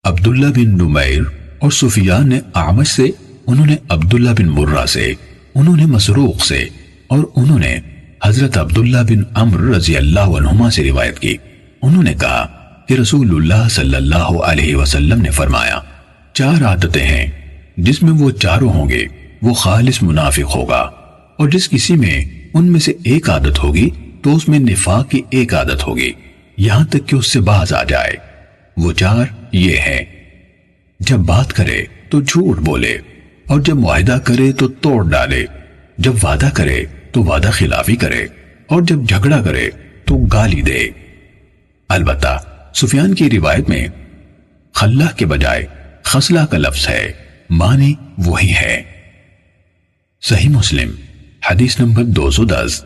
عبداللہ بن نمیر اور سفیان نے اعمش سے، انہوں نے عبداللہ بن مرہ سے، انہوں نے مسروق سے، اور انہوں نے حضرت عبداللہ بن عمرو رضی اللہ عنہما سے روایت کی۔ انہوں نے کہا کہ رسول اللہ صلی اللہ علیہ وسلم نے فرمایا، 4 عادتیں ہیں جس میں وہ چاروں ہوں گے وہ خالص منافق ہوگا، اور جس کسی میں ان میں سے ایک عادت ہوگی تو اس میں نفاق کی ایک عادت ہوگی، یہاں تک کہ اس سے باز آ جائے۔ وہ 4 یہ ہیں: جب بات کرے تو جھوٹ بولے، اور جب معاہدہ کرے تو توڑ ڈالے، جب وعدہ کرے تو وعدہ خلافی کرے، اور جب جھگڑا کرے تو گالی دے۔ البتہ سفیان کی روایت میں خلہ کے بجائے خصلہ کا لفظ ہے، معنی وہی ہے۔ صحیح مسلم حدیث نمبر 210۔